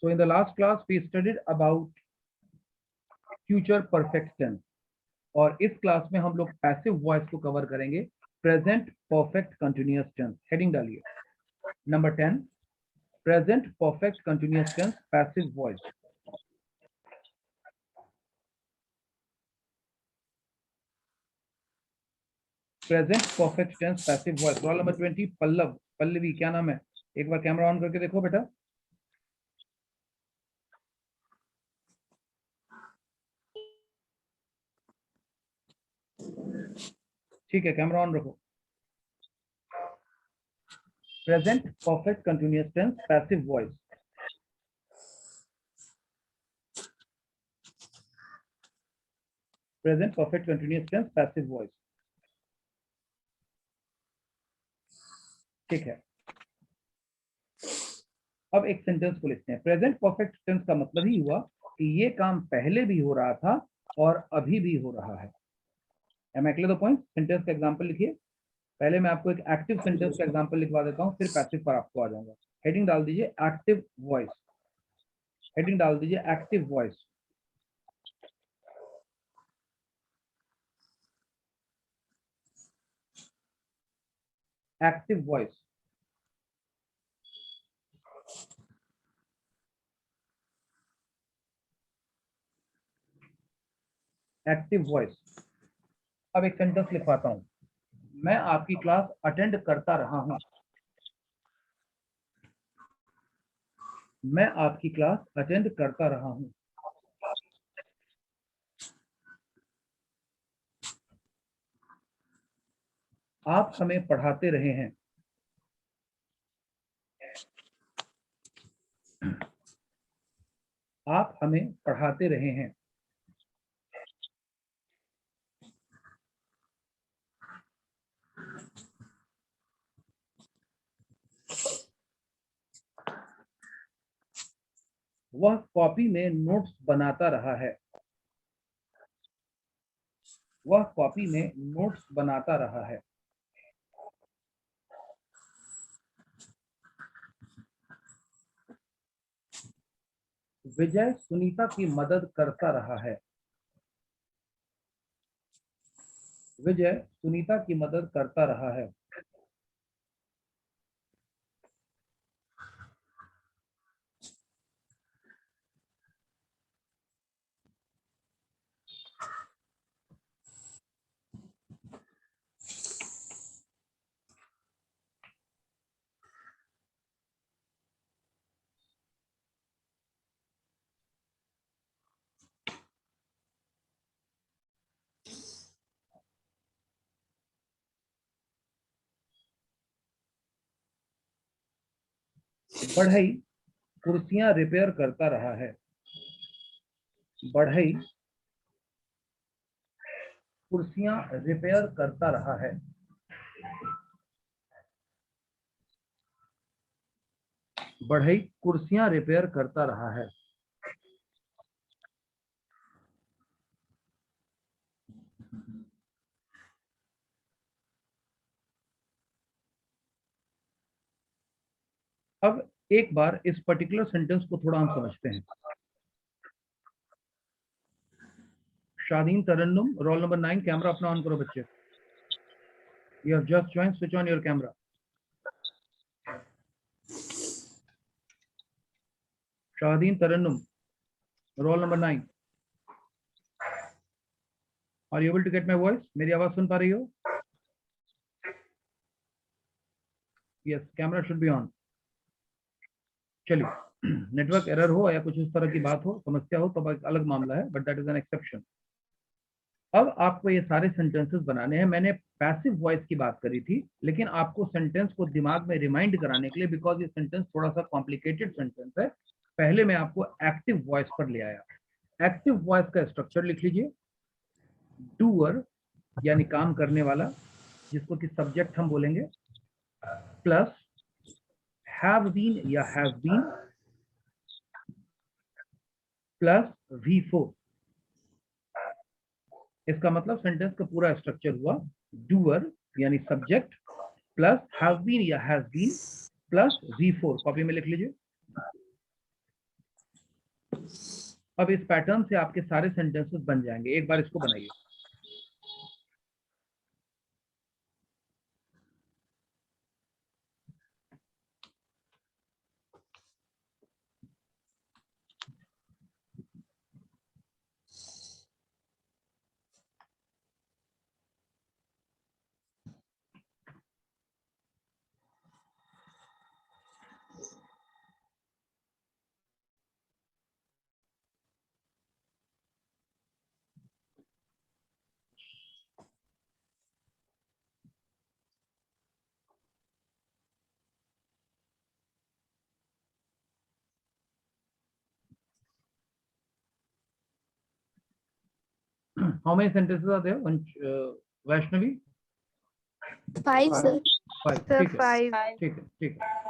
So in the last class we studied about future perfect tense और इस class में हम लोग पैसिव वॉइस को कवर करेंगे, present perfect continuous tense. Heading डालिए number 10, present perfect continuous tense passive voice. Present perfect tense passive voice. Roll number 20 Pallavi, क्या नाम है? एक बार कैमरा ऑन करके देखो बेटा। ठीक है, कैमरा ऑन रखो। Present perfect continuous tense passive voice. Present perfect continuous tense passive voice. ठीक है, अब एक सेंटेंस को लिखते हैं। प्रेजेंट परफेक्ट टेंस का मतलब ही हुआ कि ये काम पहले भी हो रहा था और अभी भी हो रहा है। Am I clear the point? Sentence का एग्जांपल लिखिए। पहले मैं आपको एक एक्टिव सेंटेंस का एग्जांपल लिखवा देता हूं, फिर पैसिव पर आपको आ जाऊंगा। हेडिंग डाल दीजिए एक्टिव वॉइस। हेडिंग डाल दीजिए active voice. Active voice. Active voice. अब एक सेंटेंस लिखवाता हूं। मैं आपकी क्लास अटेंड करता रहा हूं। मैं आपकी क्लास अटेंड करता रहा हूं। आप हमें पढ़ाते रहे हैं। आप हमें पढ़ाते रहे हैं। वह कॉपी में नोट्स बनाता रहा है। वह कॉपी में नोट्स बनाता रहा है। विजय सुनीता की मदद करता रहा है। विजय सुनीता की मदद करता रहा है। बढ़ई कुर्सियां रिपेयर करता रहा है। बढ़ई कुर्सियां रिपेयर करता रहा है। बढ़ई कुर्सियां रिपेयर करता रहा है। अब एक बार इस पर्टिकुलर सेंटेंस को थोड़ा हम समझते हैं। Shadeen Tarannum, roll number 9, camera अपना ऑन करो बच्चे। You have just join, switch on your camera. Shadeen Tarannum, roll number 9। Are you able to get my voice? मेरी आवाज सुन पा रही हो? Yes, camera should be on. चलिए, नेटवर्क एरर हो या कुछ इस तरह की बात हो, समस्या हो, तो एक अलग मामला है, but that is an exception. अब आपको ये सारे सेंटेंसेस बनाने हैं। मैंने पैसिव वॉइस की बात करी थी, लेकिन आपको सेंटेंस को दिमाग में रिमाइंड कराने के लिए, बिकॉज ये सेंटेंस थोड़ा सा कॉम्प्लिकेटेड सेंटेंस है, पहले मैं आपको एक्टिव वॉइस पर ले आया। एक्टिव वॉइस का स्ट्रक्चर लिख लीजिए। डूअर यानी काम करने वाला, जिसको कि सब्जेक्ट हम बोलेंगे, प्लस हैव बीन या हैव बीन प्लस V4। इसका मतलब सेंटेंस का पूरा स्ट्रक्चर हुआ डूअर यानी सब्जेक्ट प्लस हैव बीन या has been plus V4। Copy में लिख लीजिए। अब इस पैटर्न से आपके सारे सेंटेंसेस बन जाएंगे। एक बार इसको बनाइए। How many sentences are there? Vaishnavi? 5, sir. 5. Sir, ठीक है, 5. ठीक है, ठीक है।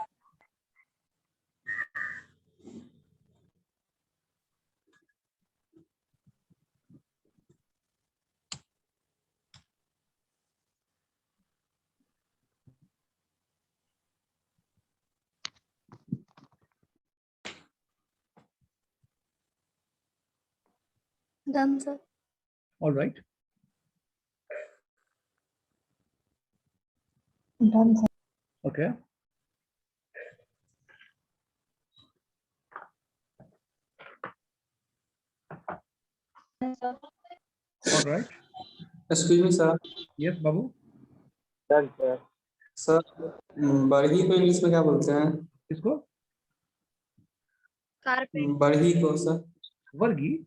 Done, sir. All right. Done, sir. Okay. All right. Excuse me, sir. Yes, Babu. Sir बढ़ी को इंग्लिश में क्या बोलते हैं? इसको बढ़ी को सर वर्गी।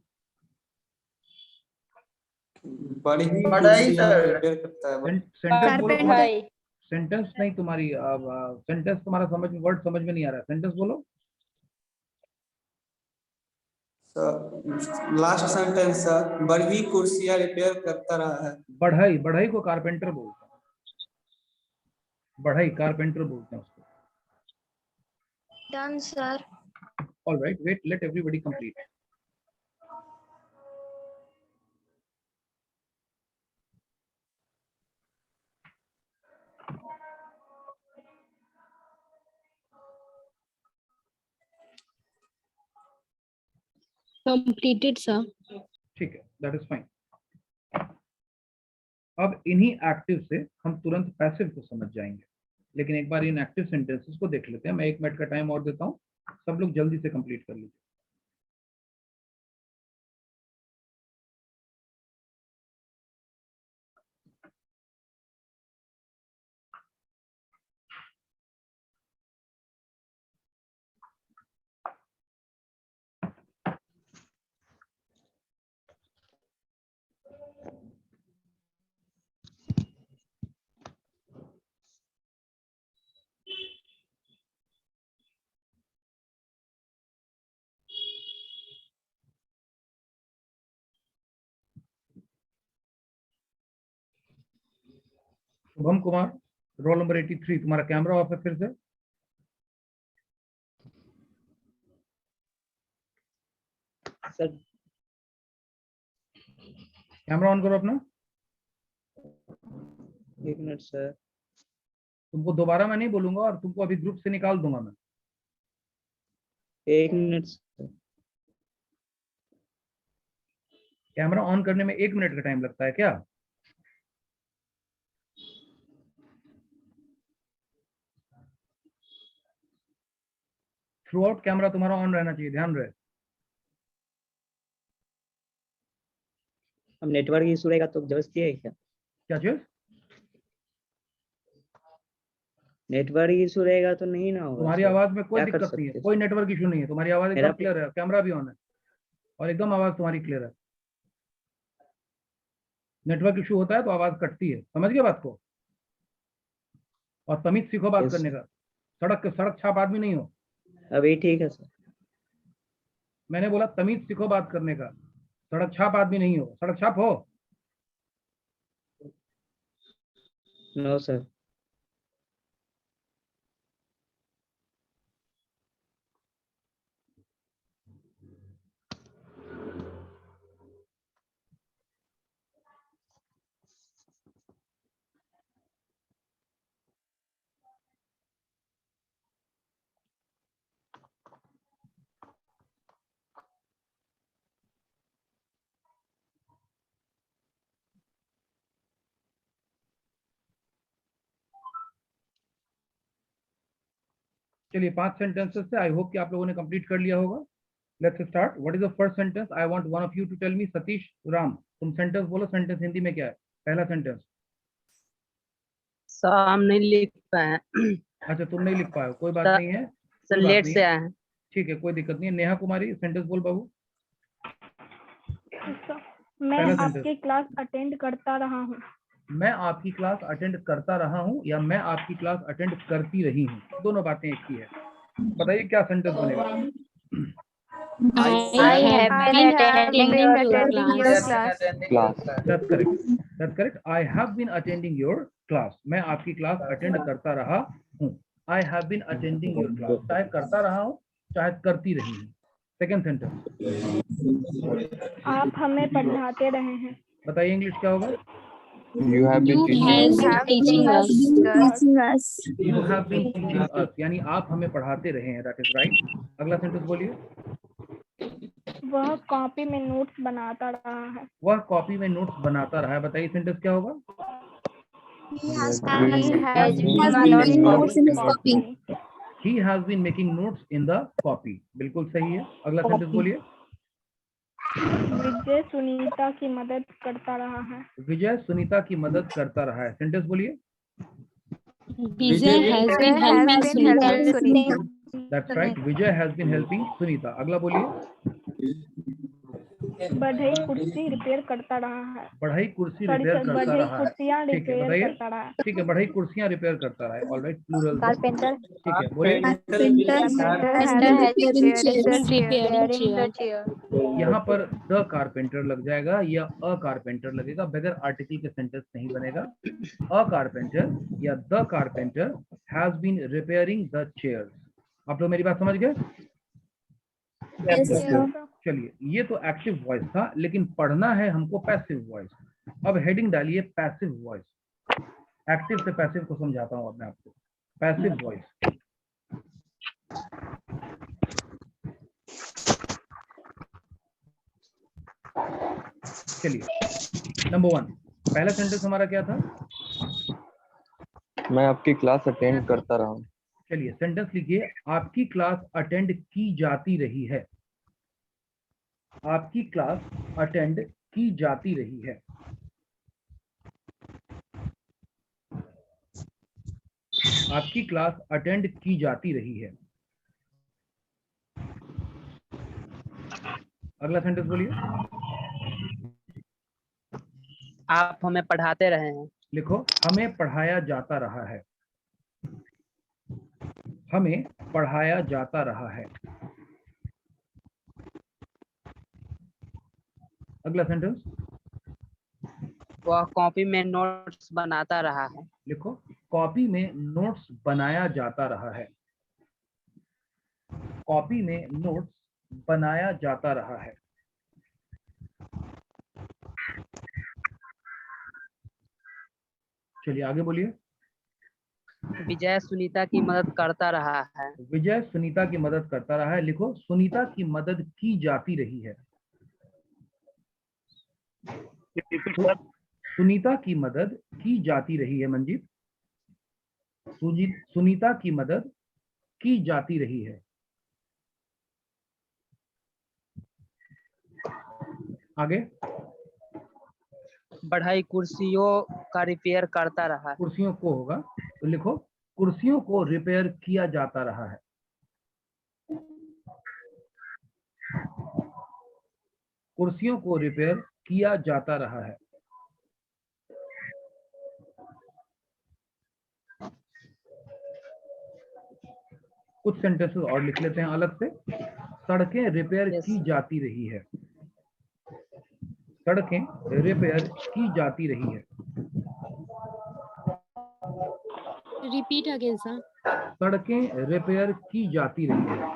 बढ़ी बढ़ई कुर्सी सर। रिपेयर करता है। सेंटेंस बोलो। Carpenter. सेंटेंस नहीं, तुम्हारी सेंटेंस तुम्हारा समझ में, वर्ड समझ में नहीं आ रहा है। सेंटेंस बोलो। सर लास्ट सेंटेंस सर, बढ़ी कुर्सियां रिपेयर करता रहा है। बढ़ई, बढ़ई को कारपेंटर बोलते हैं। बढ़ई कारपेंटर बोलते हैं उसको। Done, sir. All right, wait, let everybody complete. Completed, sir. ठीक है, that is fine. अब इन्हीं एक्टिव से हम तुरंत पैसिव को समझ जाएंगे, लेकिन एक बार इन एक्टिव सेंटेंसेस को देख लेते हैं। मैं 1 मिनट का टाइम और देता हूँ, सब लोग जल्दी से कंप्लीट कर लीजिए। शुभम कुमार, रोल नंबर 83, तुम्हारा कैमरा ऑफ है फिर से। सर कैमरा ऑन करो अपना। 1 मिनट सर। तुमको दोबारा मैं नहीं बोलूंगा और तुमको अभी ग्रुप से निकाल दूंगा मैं। 1 मिनट सर। कैमरा ऑन करने में 1 मिनट का टाइम लगता है क्या? थ्रू आउट कैमरा तुम्हारा ऑन रहना चाहिए, ध्यान रहे। अब नेटवर्क इशू रहेगा तो जबरदस्ती है क्या? क्या चीज? नेटवर्क इशू रहेगा तो नहीं ना होगा तुम्हारी सर। आवाज में कोई क्या कर दिक्कत नहीं है, सकते हैं? कोई नेटवर्क इशू नहीं है। तुम्हारी आवाज मेरा एकदम क्लियर है, कैमरा भी ऑन है और एकदम आवाज तुम्हारी क्लियर है। नेटवर्क इशू होता है तो आवाज कटती है, समझ गए बात को? और तमीज सीखो बात Yes, करने का। सड़क छाप आदमी नहीं हो। अभी ठीक है सर। मैंने बोला तमीज सीखो बात करने का, सड़क छाप आदमी नहीं हो। सड़क छाप हो? No sir. चलिए 5 सेंटेंसेस से आई होप कि आप लोगों ने कंप्लीट कर लिया होगा। Let's start. What is the first sentence? I want one of you to tell me. Satish, Ram, तुम सेंटेंस बोलो। सेंटेंस हिंदी में क्या है? पहला सेंटेंस। सर हम नहीं लिख पाए। अच्छा, तुम नहीं लिख पाए हो, कोई बात सर नहीं है, सर कोई बात लेट नहीं से है, आए हैं। ठीक है, कोई दिक्कत नहीं है। नेहा कुमारी, सेंटेंस बोल बाबू। मैं पहला आपकी sentence। क्लास अटेंड करता रहा हूँ। मैं आपकी क्लास अटेंड करता रहा हूँ या मैं आपकी क्लास अटेंड करती रही हूँ, दोनों बातें एक ही है। बताइए क्या सेंटेंस बनेगा? I have been attending your class. That's correct. That's correct. I have been attending your class. मैं आपकी क्लास अटेंड करता रहा हूँ। I have been attending your class. चाहे करता रहा हूँ, चाहे करती रही हूँ। Second sentence. आप हमें पढ़ाते रहे हैं। बताइए इंग्लिश क्या होगा? You have been teaching us. You have been teaching us, यानी आप हमें पढ़ाते रहे हैं। That is right. अगला सेंटेंस बोलिए। वह कॉपी में नोट्स बनाता रहा है। वह कॉपी में नोट्स बनाता रहा है। बताइए सेंटेंस क्या होगा? He has been notes in his copy. He has been making notes in the copy. बिल्कुल सही है। अगला सेंटेंस बोलिए। विजय सुनीता की मदद करता रहा है। विजय सुनीता की मदद करता रहा है। सेंटेंस बोलिए। Vijay has been helping Sunita. That's right. Vijay has been helping Sunita. अगला बोलिए। बढ़ई कुर्सी रिपेयर करता रहा है। बढ़ई कुर्सी रिपेयर करता बढ़ई रहा है। कुर्सियाँ ठीक है, रिपेयर बताइए। करता रहा है। ठीक है, बढ़ई कुर्सियां रिपेयर करता रहा है। Alright, plural. कारपेंटर। ठीक है, बोलिए। यहाँ पर द कारपेंटर लग जाएगा या अ कारपेंटर लगेगा, बगैर आर्टिकल के सेंटेंस नहीं बनेगा। अ कारपेंटर या the carpenter has been repairing the chairs. आप लोग मेरी बात समझ गए? चलिए, ये तो एक्टिव वॉइस था, लेकिन पढ़ना है हमको पैसिव वॉइस। अब हेडिंग डालिए पैसिव वॉइस। एक्टिव से पैसिव को समझाता हूं अब मैं आपको। Passive voice. चलिए, नंबर 1, पहला सेंटेंस हमारा क्या था? मैं आपकी क्लास अटेंड करता रहा हूँ। चलिए, सेंटेंस लिखिए। आपकी क्लास अटेंड की जाती रही है। आपकी क्लास अटेंड की जाती रही है। आपकी क्लास अटेंड की जाती रही है। अगला सेंटेंस बोलिए। आप हमें पढ़ाते रहे हैं। लिखो, हमें पढ़ाया जाता रहा है। हमें पढ़ाया जाता रहा है। अगला सेंटेंस। वह कॉपी में नोट्स बनाता रहा है। लिखो, कॉपी में नोट्स बनाया जाता रहा है। कॉपी में नोट्स बनाया जाता रहा है। चलिए आगे बोलिए। विजय सुनीता की मदद करता रहा है। विजय सुनीता की मदद करता रहा है। लिखो, सुनीता की मदद की जाती रही है। सुनीता की मदद की जाती रही है। मंजीत, सुनीता की मदद की जाती रही है। आगे। बढ़ई कुर्सियों का रिपेयर करता रहा है। कुर्सियों को होगा, तो लिखो, कुर्सियों को रिपेयर किया जाता रहा है। कुर्सियों को रिपेयर किया जाता रहा है। कुछ सेंटेंसेस और लिख लेते हैं अलग से। सड़कें रिपेयर की जाती रही है। सड़कें रिपेयर की जाती रही है। Repeat again sir. सड़कें रिपेयर की जाती रही है।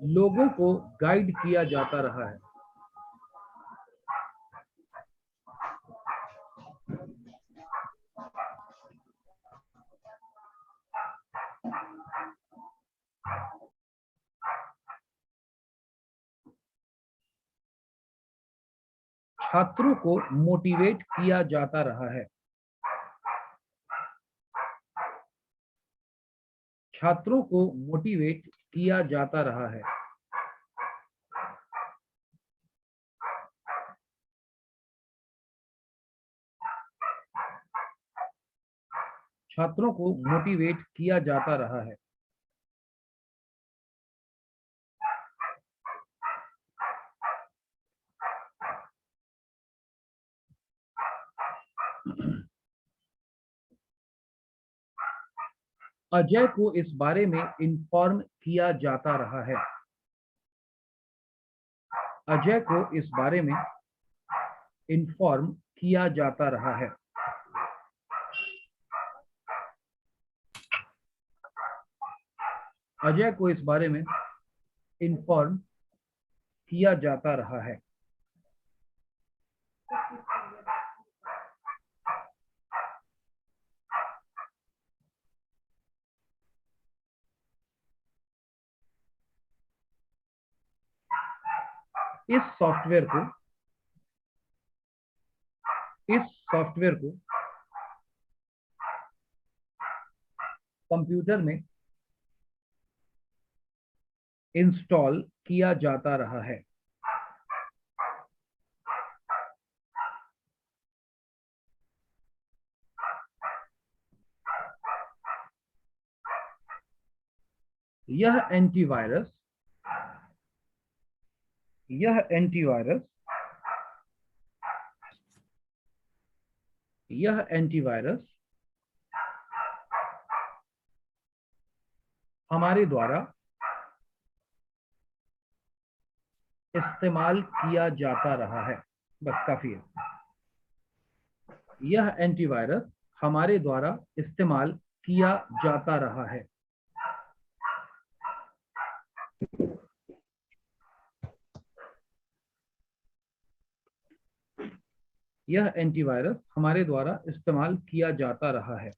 लोगों को गाइड किया जाता रहा है। छात्रों को मोटिवेट किया जाता रहा है। छात्रों को मोटिवेट किया जाता रहा है। छात्रों को मोटिवेट किया जाता रहा है। अजय को इस बारे में इन्फॉर्म किया जाता रहा है। अजय को इस बारे में इन्फॉर्म किया जाता रहा है। अजय को इस बारे में इन्फॉर्म किया जाता रहा है। इस सॉफ्टवेयर को कंप्यूटर में इंस्टॉल किया जाता रहा है। यह एंटीवायरस हमारे द्वारा इस्तेमाल किया जाता रहा है। बस काफी है। यह एंटीवायरस हमारे द्वारा इस्तेमाल किया जाता रहा है। यह एंटीवायरस हमारे द्वारा इस्तेमाल किया जाता रहा है।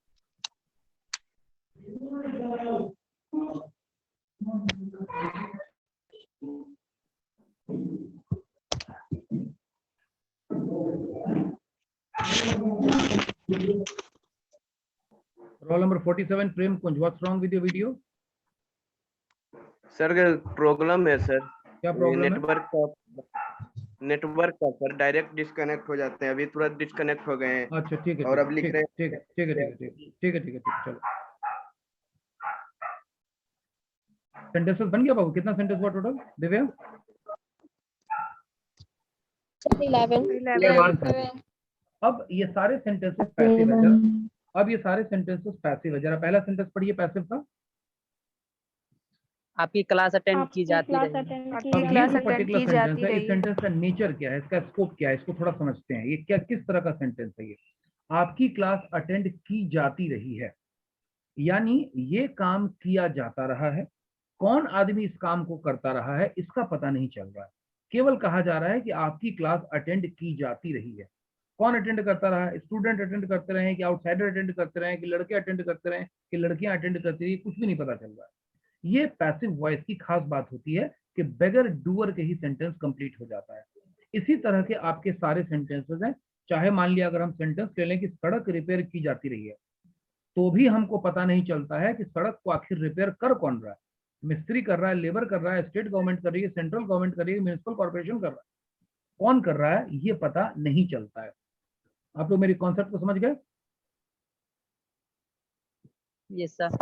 Roll number 47 Prem Kunj, what's wrong with your video? Sir problem है सर। क्या प्रॉब्लम है? नेटवर्क का सर, डायरेक्ट डिस्कनेक्ट हो जाते हैं। अभी तुरंत डिस्कनेक्ट हो गए हैं। अच्छा ठीक है, और अब लिख रहे हैं। ठीक है चलो। सेंटेंसेस बन गया बाबू? कितना सेंटेंस हुआ टोटल दिव्या? 11। अब ये सारे सेंटेंसेस पैसिव है। अब ये सारे सेंटेंसेस पैसिव है। जरा पहला सेंटेंस पढ़िए पैसिव का। आपकी क्लास अटेंड की जाती रही। अब ये जो पर्टिकुलर सेंटेंस है, इस सेंटेंस का नेचर क्या है, इसका स्कोप क्या है, इसको थोड़ा समझते हैं। ये क्या, किस तरह का सेंटेंस है ये? आपकी क्लास अटेंड की जाती रही है, यानी ये काम किया जाता रहा है। कौन आदमी इस काम को करता रहा है इसका पता नहीं चल रहा है। केवल कहा जा रहा है कि आपकी क्लास अटेंड की जाती रही है। कौन अटेंड करता रहा है? स्टूडेंट अटेंड करते रहे कि आउटसाइडर अटेंड करते रहे कि लड़के अटेंड करते रहे कि लड़कियां अटेंड करती रही, कुछ भी नहीं पता चल रहा है। ये पैसिव वॉइस की खास बात होती है कि बगैर डूअर के ही सेंटेंस कंप्लीट हो जाता है। इसी तरह के आपके सारे सेंटेंसेस हैं। चाहे मान लिया अगर हम सेंटेंस ले लें कि सड़क रिपेयर की जाती रही है, तो भी हमको पता नहीं चलता है कि सड़क को आखिर रिपेयर कर कौन रहा है। मिस्त्री कर रहा है, लेबर कर रहा है, स्टेट गवर्नमेंट कर रही है, सेंट्रल गवर्नमेंट कर रही है, म्युनिसिपल कॉर्पोरेशन कर रहा है, कौन कर रहा है ये पता नहीं चलता है। आप लोग मेरी कॉन्सेप्ट को समझ गए? Yes sir.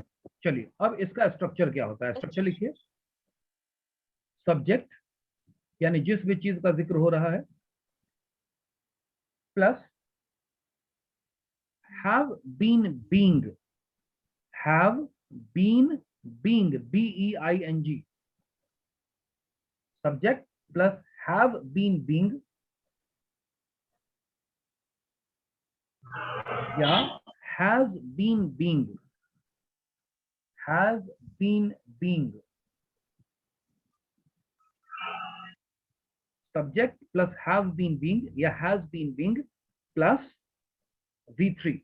चलिए अब इसका स्ट्रक्चर क्या होता है, स्ट्रक्चर लिखिए। सब्जेक्ट यानी जिस भी चीज का जिक्र हो रहा है, plus have been being, have been being, BEING, subject plus have been being या has been being, has been being. Subject plus have been being या has been being plus V3।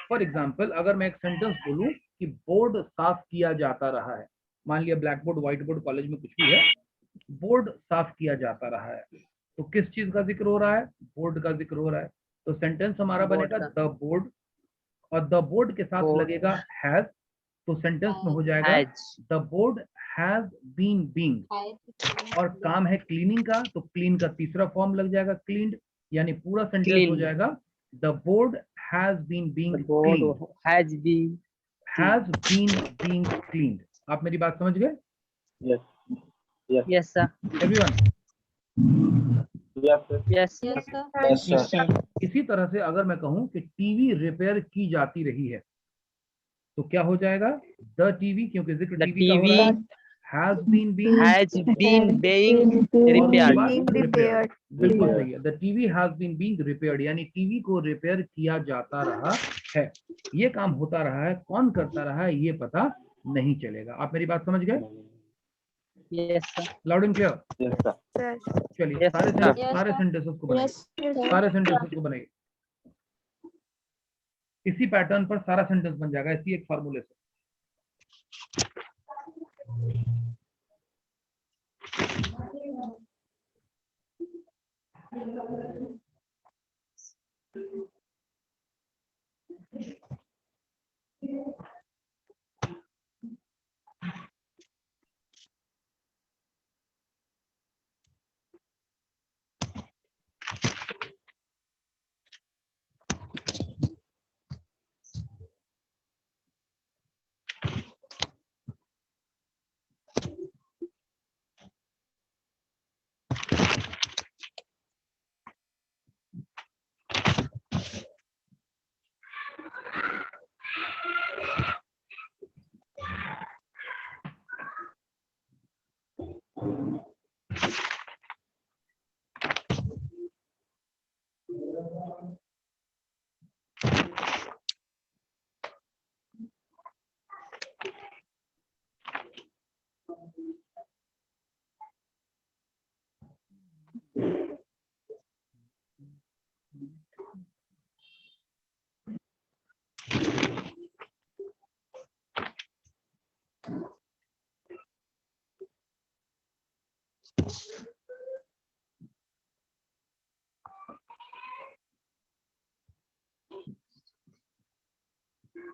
For example अगर मैं एक sentence बोलूं कि board साफ किया जाता रहा है, मान लिया black board, white board college में कुछ भी है, बोर्ड साफ किया जाता रहा है। तो किस चीज का जिक्र हो रहा है? बोर्ड का जिक्र हो रहा है। तो सेंटेंस हमारा बोर्ड बनेगा का। द बोर्ड, और द बोर्ड के साथ बोर्ड लगेगा हैज, तो सेंटेंस में हो जाएगा has. The board has been being, और काम है क्लीनिंग का, तो क्लीन का तीसरा फॉर्म लग जाएगा क्लीन्ड, यानी पूरा सेंटेंस हो Cleaned. जाएगा the board has been being The board cleaned, has been has been being cleaned. आप मेरी बात समझ गए yes sir. Everyone? Yes sir. इसी तरह से अगर मैं कहूं कि टीवी रिपेयर की जाती रही है, तो क्या हो जाएगा? द टीवी, क्योंकि जिक्र The टीवी का हो रहा है, TV has been being, has been being repaired. Repair. बिल्कुल सही है, the TV has been being repaired, यानी टीवी को रिपेयर किया जाता रहा है। ये काम होता रहा है, कौन करता रहा है ये पता नहीं चलेगा। आप मेरी बात समझ गए? Yes sir. Loud and clear? चलिए Yes, सारे sir. सारे सेंटेंसेस को बनाइए, सारे सेंटेंसेस को बनाइए। इसी पैटर्न पर सारा सेंटेंस बन जाएगा, इसी एक फार्मूले से।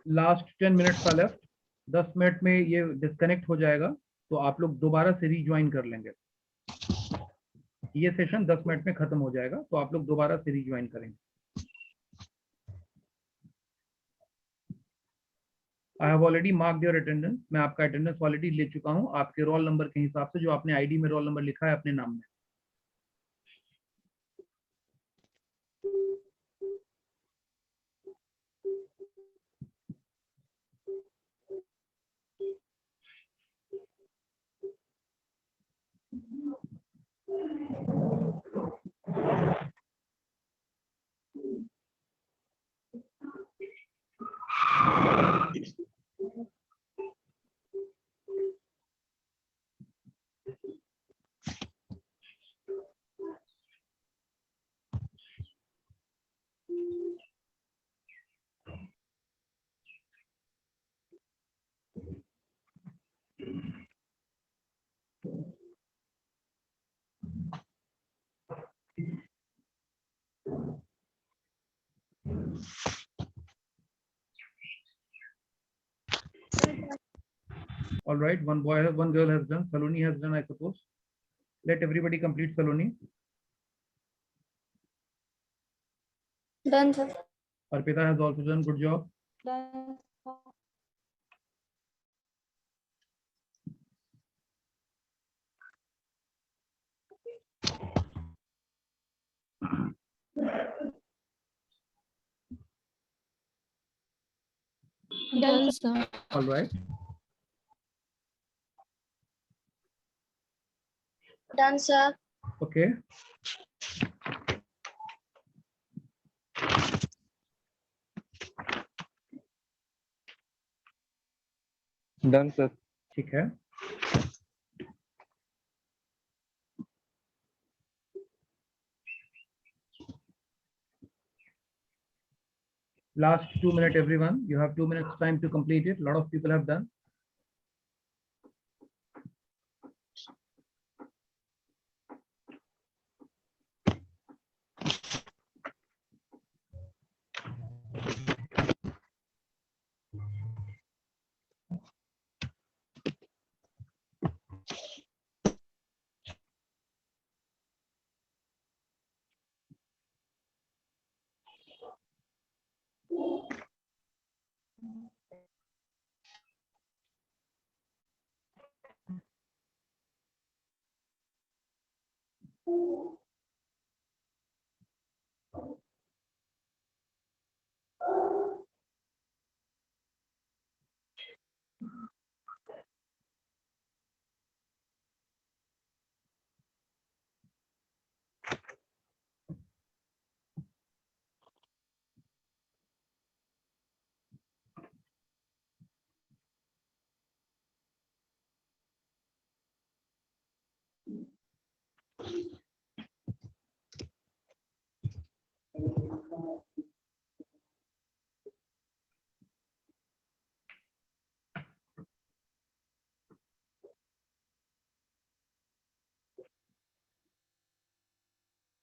लास्ट 10 मिनट्स का लेफ्ट, 10 मिनट में ये डिस्कनेक्ट हो जाएगा, तो आप लोग दोबारा से रीज्वाइन कर लेंगे। ये सेशन 10 मिनट में खत्म हो जाएगा, तो आप लोग दोबारा से रीज्वाइन करेंगे। I have already marked your attendance, मैं आपका अटेंडेंस ऑलरेडी ले चुका हूं, आपके रोल नंबर के हिसाब से, जो आपने आईडी में रोल नंबर लिखा है अपने नाम में। All right, one boy, one girl has done. Saloni has done, I suppose. Let everybody complete Saloni. Done, sir. Arpita has also done. Good job. Done. Done, sir. All right. Done, sir. Okay. Done, sir. ठीक है। Last 2 minutes, everyone. You have 2 minutes time to complete it. A lot of people have done.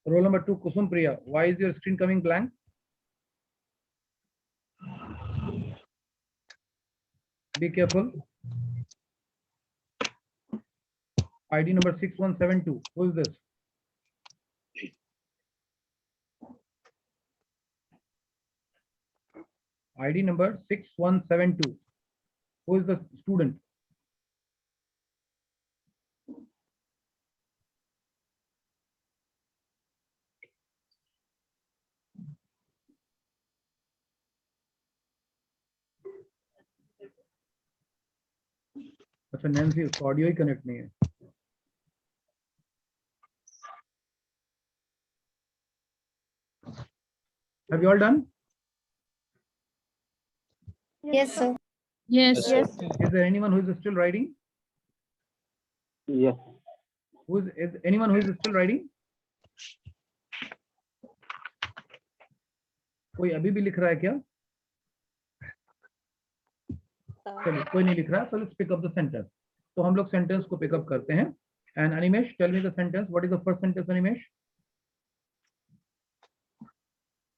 Roll number 2, Kusum Priya. Why is your screen coming blank? Be careful. ID number 6172. Who is this? ID number 6172. Who is the student? अच्छा Nancy, उसका audio ही connect नहीं है. Have you all done? Yes, sir. Yes. Yes. Is there anyone who is still writing? Yes. Is anyone who is still writing? कोई अभी भी लिख रहा है क्या? चलिए, कोई नहीं लिख रहा है. So let's pick up the sentence. तो हम लोग सेंटेंस को पिकअप करते हैं. And Animesh, tell me the sentence. What is the first sentence, Animesh?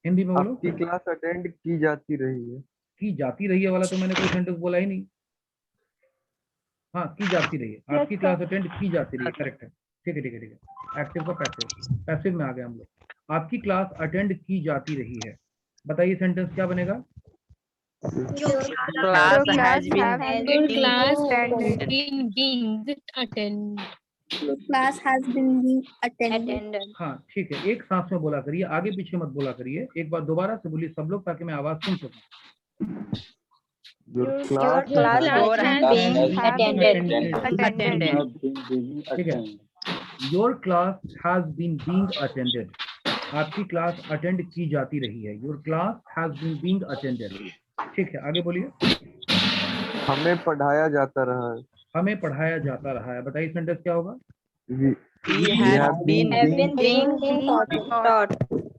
Hindi में बोलो. आपकी क्लास अटेंड की जाती रही है. की जाती रही है वाला तो मैंने कोई सेंटेंस बोला ही नहीं. हाँ, की जाती रही है. आपकी Yes, क्लास sir. अटेंड की जाती रही है. करेक्ट है. ठीक है ठीक है ठीक है. एक्टिव का पैसिव. पैसिव में आ गए हम लोग. आपकी क्लास अटेंड की जाती रही है. बताइए सेंटेंस क्या बनेगा? Class has been Your class attended. been being attended. Class has been attended. हाँ ठीक है. एक सांस में बोला करिए, आगे पीछे मत बोला करिए. एक बार दोबारा से बोलिए सब लोग, ताकि मैं आवाज सुन सकूं. Your class class has been attended. ठीक है. Your class has been being attended. आपकी क्लास अटेंड की जाती रही है. Your class has been being attended. ठीक है, आगे बोलिए. हमें पढ़ाया जाता रहा है. हमें पढ़ाया जाता रहा है. बताइए सेंटेंस क्या होगा? We have been taught.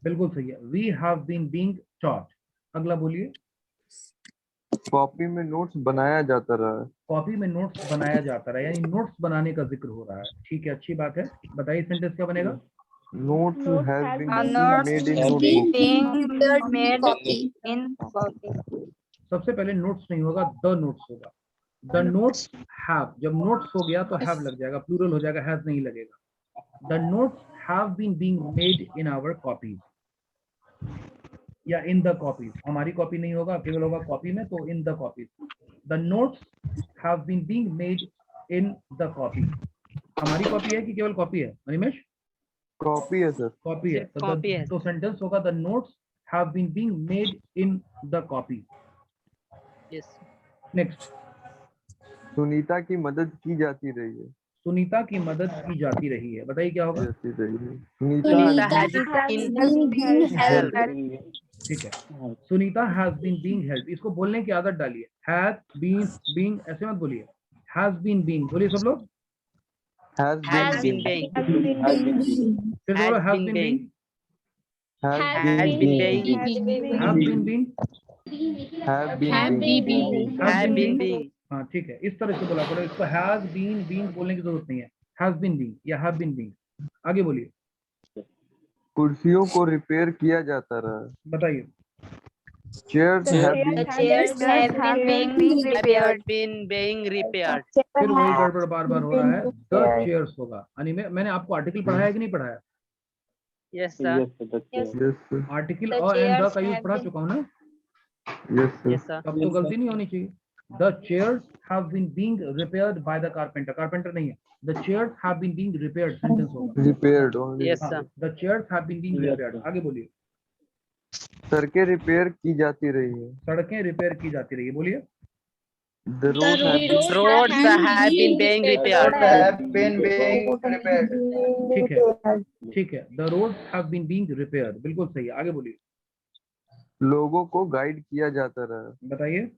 बिल्कुल सही है. We have been being taught. अगला बोलिए. कॉपी में नोट्स बनाया जाता रहा है. कॉपी में नोट्स बनाया जाता रहा है, यानी नोट्स बनाने का जिक्र हो रहा है. ठीक है, अच्छी बात है. बताइए सेंटेंस क्या बनेगा? Notes has been made in notebook. सबसे पहले नोट्स नहीं होगा, द नोट्स होगा. The notes have. जब नोट्स हो गया तो हैव लग जाएगा, प्लूरल हो जाएगा, हैज नहीं लगेगा. The notes have been being made in our copies या इन द कॉपीज. हमारी कॉपी नहीं होगा, केवल होगा कॉपी में, तो in the copies. The notes have been being made in the copy. हमारी कॉपी है कि केवल कॉपी है? अनिमेश, कॉपी है सर. कॉपी है. कॉपी है. तो सेंटेंस होगा the notes have been being made in the copy. Yes. Next. Sunita की मदद की जाती रही है. सुनीता की मदद की जाती रही है. बताइए क्या होगा? जाती रही है. Sunita सुनीता has been ठीक है. Sunita has been being help. इसको बोलने की आदत डालिए. हैज बीन बीइंग ऐसे मत बोलिए. हैज बीन बीइंग बोलिए सब लोग. has been being. फिर बोलो has been being. has Has been been has been being. have been Have been being. हाँ ठीक है, इस तरह से बोला करो. इसको हैज बीन बीइंग बोलने की जरूरत नहीं है. हैज बीन बीइंग या हैव बीन बीइंग. आगे बोलिए. कुर्सियों को रिपेयर किया जाता रहा है. बताइए. Chairs have been being repaired. फिर वही गड़बड़ बार बार हो रहा है. द चेयर्स होगा. यानी मैंने आपको आर्टिकल पढ़ाया है कि नहीं पढ़ाया? Yes, sir. yes sir. Article a and the का यूज पढ़ा चुका हूँ ना. yes sir. Yes, sir. तब तो गलती नहीं होनी चाहिए. The chairs have been being repaired by the carpenter. Carpenter नहीं है. The chairs have been being repaired. Sentence होगा. repaired only. Yes, हाँ, sir. The chairs have been being repaired. आगे बोलिए. सड़कें रिपेयर की जाती रही है. सड़कें रिपेयर की जाती रही है. बोलिए. The roads have been Roads have been being repaired. ठीक है. ठीक है. The roads have been being repaired. बिल्कुल सही है. आगे बोलिए. लोगों को गाइड किया जाता रहा. बताइए.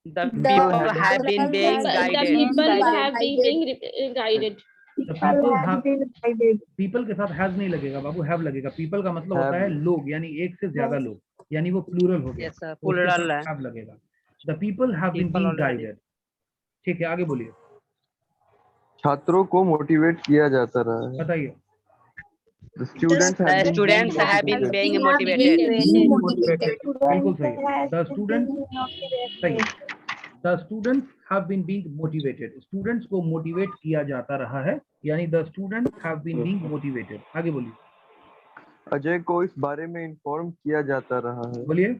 The people have been being The guided. people have been being guided. The people have. People के साथ has नहीं लगेगा बाबू, have लगेगा. People का मतलब होता है लोग, यानी एक से ज्यादा लोग, यानी वो प्लूरल हो गया. Yes, sir. तो उसके साथ Plural है. have लगेगा. The people have been People being already. guided. ठीक है. आगे बोलिए. छात्रों को मोटिवेट किया जाता रहा है. बताइए. The students have The been students have been being motivated. बिल्कुल सही है. The students सही है. The students have been being motivated. Students को मोटिवेट किया जाता रहा है, यानी the students have been being motivated. आगे बोलिए. अजय को इस बारे में इन्फॉर्म किया जाता रहा है. बोलिए.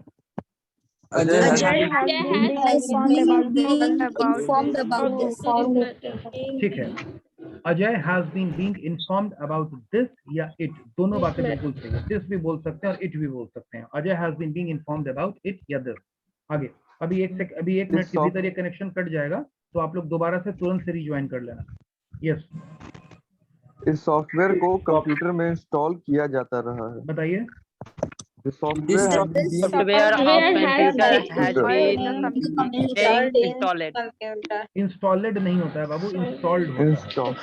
Ajay informed about this. ठीक है. Ajay has been being informed about this या it, दोनों बातें बिल्कुल सही है. this भी बोल सकते हैं और it भी बोल सकते हैं. Ajay has been being informed about it या this. आगे. अभी एक मिनट के भीतर ये कनेक्शन कट जाएगा, तो आप लोग दोबारा से तुरंत से रिज्वाइन कर लेना. यस. इस सॉफ्टवेयर को कंप्यूटर में इंस्टॉल किया जाता रहा है. बताइए. The software has been being Software of computer has been installed. Installed नहीं होता है बाबू, इंस्टॉल्ड होता है. installed.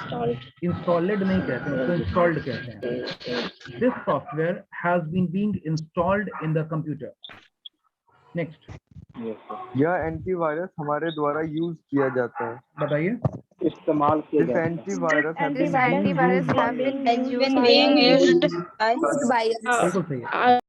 इंस्टॉलेड नहीं कहते हैं, उसको इंस्टॉल्ड कहते हैं. This software has been being installed in the computer. Next. यह एंटीवायरस हमारे द्वारा यूज किया जाता है. बताइए. This antivirus have been being used Being used by us. बिल्कुल सही है.